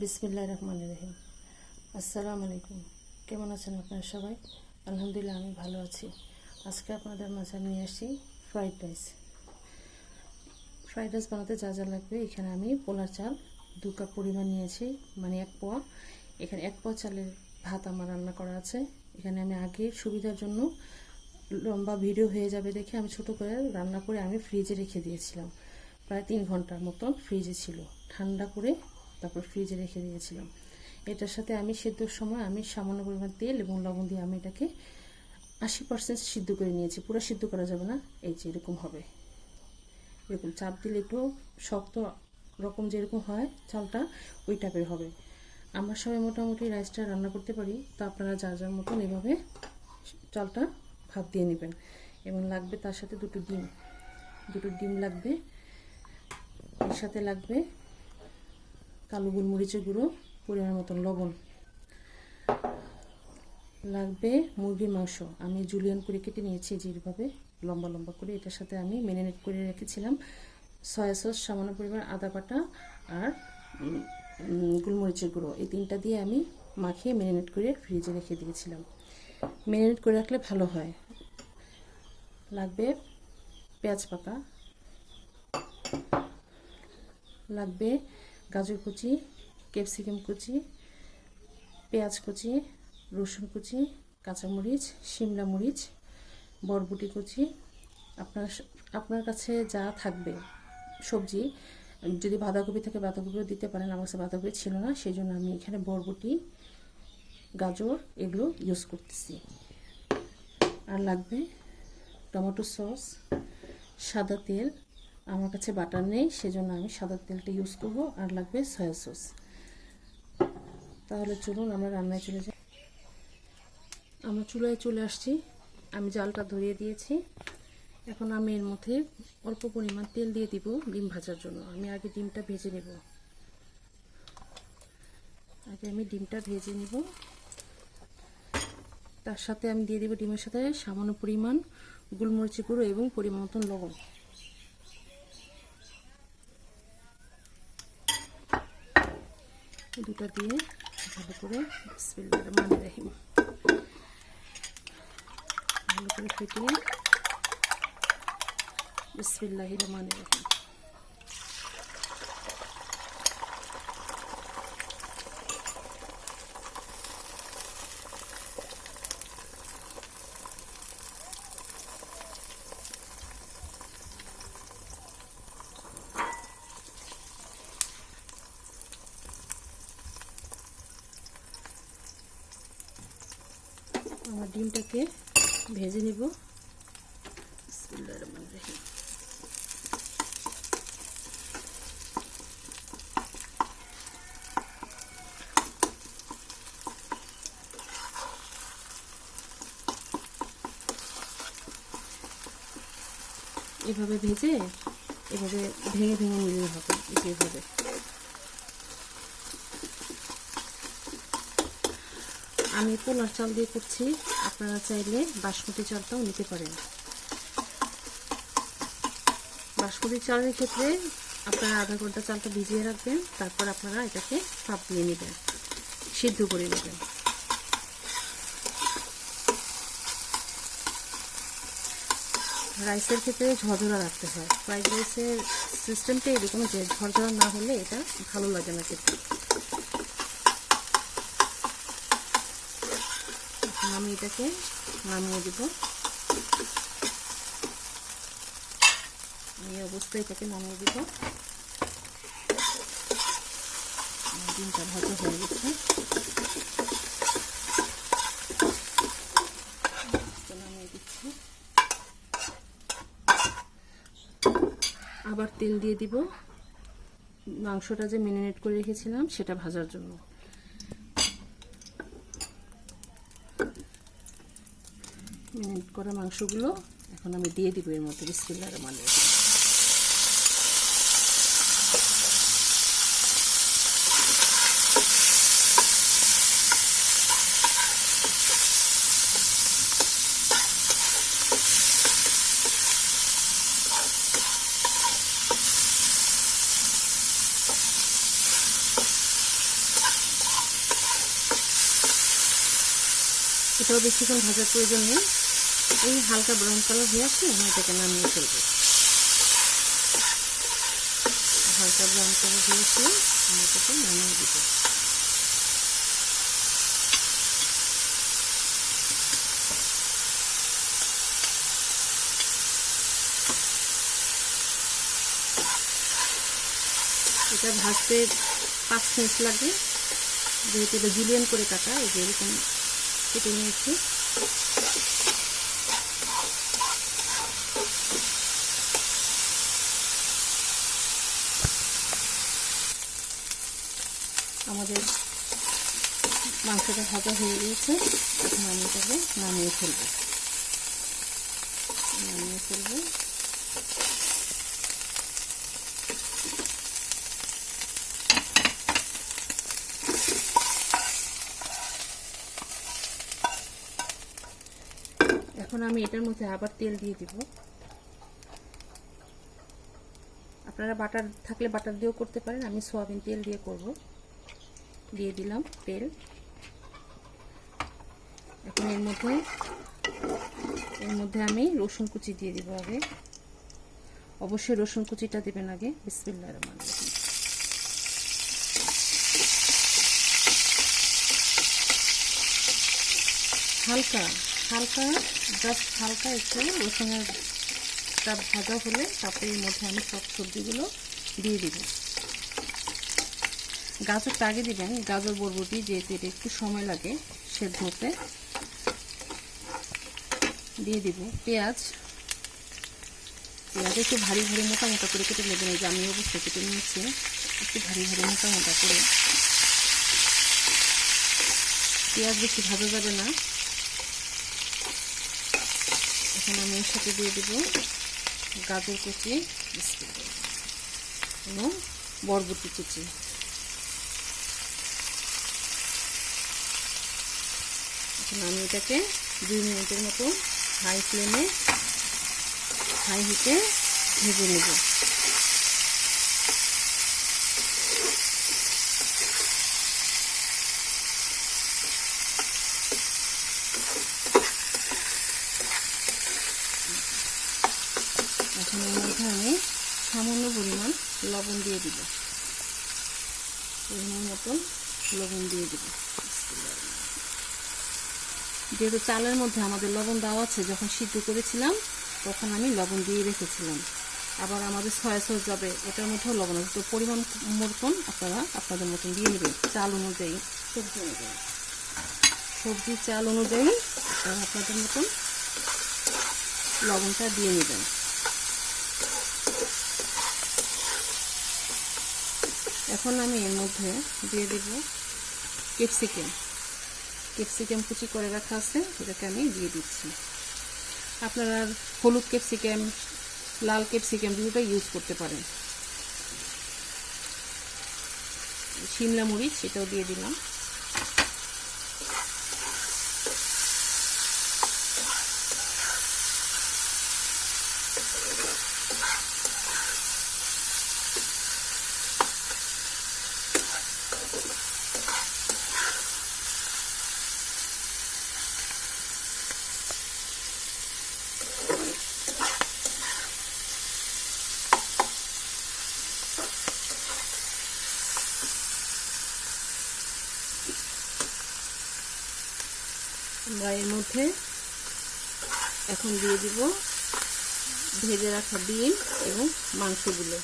বিসমিল্লাহির রহমানির রহিম। আসসালামু আলাইকুম। কেমন আছেন আপনারা সবাই? আলহামদুলিল্লাহ আমি ভালো আছি। আজকে আপনাদের মাঝে আমি নিয়ে আসছি ফ্রাইড রাইস। ফ্রাইড রাইস বানাতে যা যা লাগবে, এখানে আমি পোলার চাল 2 কাপ পরিমাণ নিয়েছি, মানে 1 পোয়া। এখানে 1 পোয়া চালের ভাত আমার রান্না করা আছে। এখানে আমি আগে সুবিধার জন্য লম্বা ভিডিও হয়ে যাবে দেখে আমি ছোট করে রান্না করে আমি ফ্রিজে রেখে দিয়েছিলাম। প্রায় 3 ঘন্টার মতন ফ্রিজে ছিল, ঠান্ডা করে তারপর ফ্রিজে রেখে দিয়েছিলাম। এটার সাথে আমি সেদ্ধর সময় আমি সামান্য পরিমাণ তেল এবং লবণ দিয়ে আমি এটাকে 80% সিদ্ধ করে নিয়েছি। পুরো সিদ্ধ করা যাবে না, এই যে এরকম হবে। এরকম চাপ দিলে একটু শক্ত রকম যেরকম হয় চালটা, ওই টাইপের হবে। আমরা সবাই মোটামুটি রাইসটা রান্না করতে পারি, তো আপনারা যার যার মতন এভাবে চালটা ভাপ দিয়ে নেবেন। এবং লাগবে তার সাথে দুটো ডিম লাগবে। এর সাথে লাগবে কালো গোলমরিচের গুঁড়ো, পরিমাণ মতন লবণ লাগবে। মুরগির মাংস আমি জুলিয়ান করে কেটে নিয়েছি যেভাবে লম্বা লম্বা করে। এটার সাথে আমি ম্যারিনেট করে রেখেছিলাম সয়া সস, সামান্য পরিমাণ আদা বাটা আর গোলমরিচের গুঁড়ো। এই 3টা দিয়ে আমি মাখিয়ে ম্যারিনেট করে ফ্রিজে রেখে দিয়েছিলাম। ম্যারিনেট করে রাখলে ভালো হয়। লাগবে পেঁয়াজ পাতা, লাগবে গাজর কুচি, ক্যাপসিকাম কুচি, পেঁয়াজ কুচি, রসুন কুচি, কাঁচামরিচ, শিমলা মরিচ, বরবটি কুচি। আপনার কাছে যা থাকবে সবজি, যদি বাঁধাকপি থাকে বাঁধাকপিও দিতে পারেন। আমার কাছে বাঁধাকপি ছিল না, সেই জন্য আমি এখানে বরবটি, গাজর এগুলো ইউজ করতেছি। আর লাগবে টমেটো সস, সাদা তেল। আমার কাছে বাটার নেই, সেজন্য আমি সাদা তেলটা ইউজ করব। আর লাগবে সয়া সস। তাহলে চলুন আমরা রান্নায় চলে যাই। আমরা চুলায় চলে আসছি, আমি জালটা ধরিয়ে দিয়েছি। এখন আমি এর মধ্যে অল্প পরিমাণ তেল দিয়ে দিব ডিম ভাজার জন্য। আমি আগে ডিমটা ভেজে নেব। তার সাথে আমি দিয়ে দেব ডিমের সাথে সামান্য পরিমাণ গোলমরিচের গুঁড়ো এবং পরিমাণ মতন লবণ। দুটো দিয়ে ভালো করে বিসমিল্লাহির রহমানির রহিম ভালো করে ফেটিয়ে বিসমিল্লাহির রহমানির রহিম। আমার ডিমটাকে ভেজে নিব। বিসমিল্লাহির রহমানির রহিম। এভাবে ভেজে এভাবে ভেঙে ভেঙে নিলেই হবে। এভাবে আমি পোলার চাল দিয়ে করছি, আপনারা চাইলে বাসমতি চালটাও নিতে পারেন। বাসমতি চালের ক্ষেত্রে আপনারা আধা ঘন্টা চালটা ভিজিয়ে রাখবেন, তারপর আপনারা এটাকে ভাপ দিয়ে নেবেন, সিদ্ধ করে নেবেন। রাইসের ক্ষেত্রে ঝরঝরা রাখতে হয়। ফ্রাইড রাইসের সিস্টেমটা এরকম যে ঝরঝরা না হলে এটা ভালো লাগে না খেতে। আমি এটাকে নামিয়ে দেব। এই অবস্থায় এটাকে নামিয়ে দেব। ডিমটা ভাজা হয়ে গেছে, নামিয়ে দিচ্ছি। আবার তেল দিয়ে দিব মাংসটা যে ম্যারিনেট করে রেখেছিলাম সেটা ভাজার জন্য। ম্যারিনেট করা মাংসগুলো এখন আমি দিয়ে দিব এর মধ্যে। বিসমিল্লাহির রহমানির রহিম। এটাও বেশিক্ষণ ভাজার প্রয়োজন নেই, এই হালকা ব্রাউন কালার হয়ে আসলে আমি এটাকে নামিয়ে ফেলবো। হালকা ব্রাউন কালার হয়ে আসলে আমি এটাকে নামিয়ে দিব। এটা ভাজতে 5 মিনিট লাগবে, যেহেতু এটা জুলিয়ান করে কাটা, এই যে এরকম কেটে নিয়েছি। আমাদের মাংসটা ভাজা হয়ে গিয়েছে, এখন আমি এটাকে নামিয়ে ফেলবো। এখন আমি এটার মধ্যে আবার তেল দিয়ে দিব। আপনারা বাটার থাকলে বাটার দিয়েও করতে পারেন, আমি সয়াবিন তেল দিয়ে করব। দিয়ে দিলাম তেল। এখন এর মধ্যে আমি রসুন কুচি দিয়ে দিব আগে। অবশ্যই রসুন কুচিটা দিবেন আগে। বিসমিল্লাহির রহমানির রহিম। হালকা জাস্ট হালকা একটু রসুনটা ভাজা হলে তারপরে এর মধ্যে আমি সব সবজিগুলো দিয়ে দিব। গাজরটা আগে দিবেন, গাজর বরবটি, যেহেতু এটা একটু সময় লাগে সেদ্ধ হতে। দিয়ে দিব পেঁয়াজ একটু ভারী ভারী মোটা মোটা করে কেটে নেবেন। এই যে আমি অবশ্যই কেটে নিয়েছি, একটু ভারী ভারী মোটা মোটা করে। পেঁয়াজ বেশি ভাজা যাবে না। এখন আমি এর সাথে দিয়ে দেব গাজর কুচি এবং বরবটি কুচি। এখন আমি এটাকে 2 মিনিটের মতো হাই হিটে ভেজে নেব। এখন এর মধ্যে আমি সামান্য পরিমাণ লবণ দিয়ে দিব, পরিমাণ মতন লবণ দিয়ে দিব। যেহেতু চালের মধ্যে আমাদের লবণ দেওয়া আছে, যখন সিদ্ধ করেছিলাম তখন আমি লবণ দিয়ে রেখেছিলাম। আবার আমাদের সয়া সস যাবে, এটার মধ্যেও লবণ আছে, তো পরিমাণ মতন আপনারা আপনাদের মতন দিয়ে নেবেন। চাল অনুযায়ী, সবজি চাল অনুযায়ী আপনাদের মতন লবণটা দিয়ে নেবেন। এখন আমি এর মধ্যে দিয়ে দেব ক্যাপসিকাম কুচি করে রাখা আছে, এটাকে আমি দিয়ে দিচ্ছি। আপনারা হলুদ ক্যাপসিকাম, লাল ক্যাপসিকাম দুটোই ইউজ করতে পারেন। শিমলা মরিচ এটাও দিয়ে দিলাম। আমরা এর মধ্যে এখন দিয়ে দিব ভেজে রাখা ডিম এবং মাংসগুলো।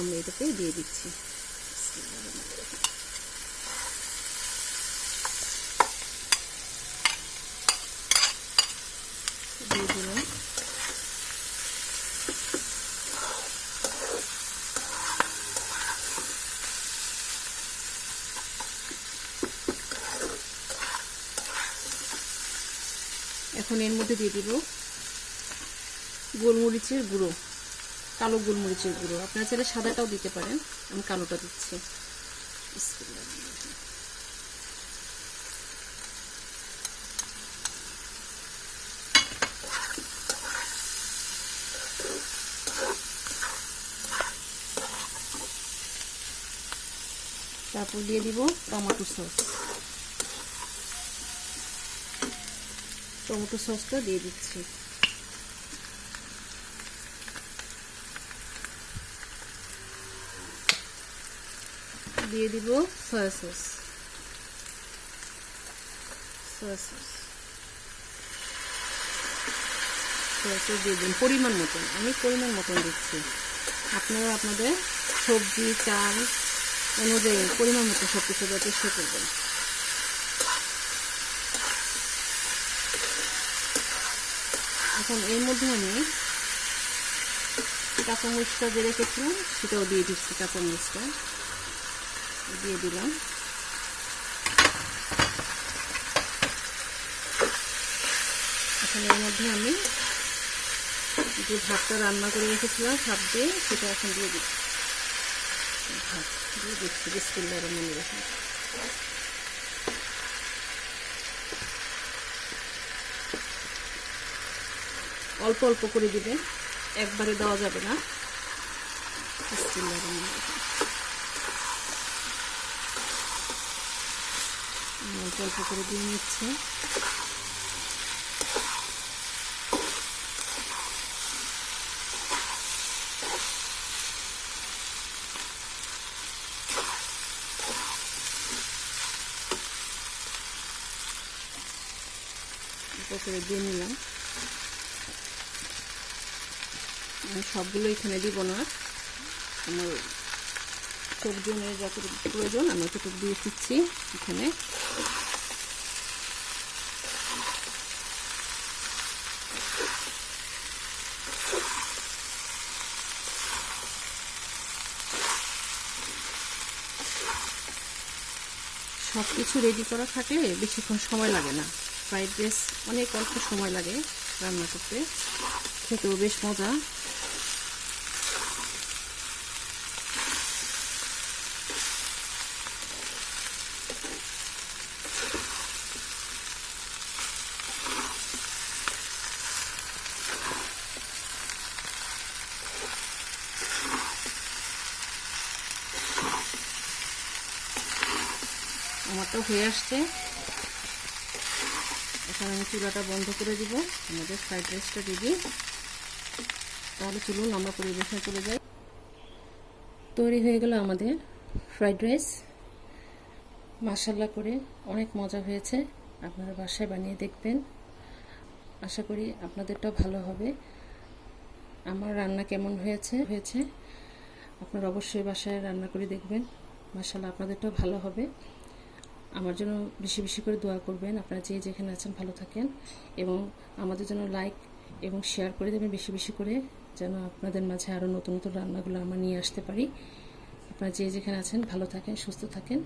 আমরা এটাতে দিয়ে দিচ্ছি। দিয়ে দিলাম। এখন এর মধ্যে দিয়ে দিব গোলমরিচের গুঁড়ো, কালো গোলমরিচের গুঁড়ো। আপনারা চাইলে সাদাটাও দিতে পারেন, আমি কালোটা দিচ্ছি। তারপর দিয়ে দিব টমেটো সস। টমেটো সসটা দিয়ে দিচ্ছি। দিয়ে দিব সয়া সস। সয়া সস দিয়ে দিন পরিমাণ মতন। আমি পরিমাণ মতন দিচ্ছি, আপনারা আপনাদের সবজি চাল অনুযায়ী পরিমাণ মতো সব কিছু দেওয়ার চেষ্টা করবেন। এখন এর মধ্যে আমি কাঁচামরিচটা যে রেখেছিলাম সেটাও দিয়ে দিচ্ছি। কাঁচামরিচটা দিয়ে দিলাম। এখন এর মধ্যে আমি যে ভাতটা রান্না করে রেখেছিলাম ভাত দিয়ে সেটা এখন দিয়ে দিচ্ছি। ভাত দিয়ে দিচ্ছি বিসমিল্লাহির রহমানির রহিম। অল্প অল্প করে দিবেন, একবারে দেওয়া যাবে না। বিসমিল্লাহির রহমানির রহিম। অল্প অল্প করে দিয়ে নিচ্ছে। করে দিয়ে নিলাম। সবগুলো এখানে দিব না, আমার সবজি অনুযায়ী যতটুকু প্রয়োজন আমি ততটুকু দিয়ে দিচ্ছি এখানে। সব কিছু রেডি করা থাকলে বেশিক্ষণ সময় লাগে না। ফ্রাইড রাইস অনেক অল্প সময় লাগে রান্না করতে, খেতেও বেশ মজা। আমারটা হয়ে আসছে। এখন আমি চুলাটা বন্ধ করে দিব, আমাদের ফ্রাইড রাইসটা দিবি। তাহলে চলুন আমরা পরিবেশনে চলে যাই। তৈরি হয়ে গেল আমাদের ফ্রাইড রাইস। মাশাআল্লাহ করে অনেক মজা হয়েছে। আপনারা বাসায় বানিয়ে দেখবেন, আশা করি আপনাদেরটাও ভালো হবে। আমার রান্না কেমন হয়েছে আপনারা অবশ্যই বাসায় রান্না করে দেখবেন। মাশাআল্লাহ আপনাদেরটাও ভালো হবে। আমার জন্য বেশি বেশি করে দোয়া করবেন। আপনারা যে যেখানে আছেন ভালো থাকেন এবং আমাদের জন্য লাইক এবং শেয়ার করে দেবেন বেশি বেশি করে, যেন আপনাদের মাঝে আরও নতুন নতুন রান্নাগুলো আমরা নিয়ে আসতে পারি। আপনারা যে যেখানে আছেন ভালো থাকেন, সুস্থ থাকেন।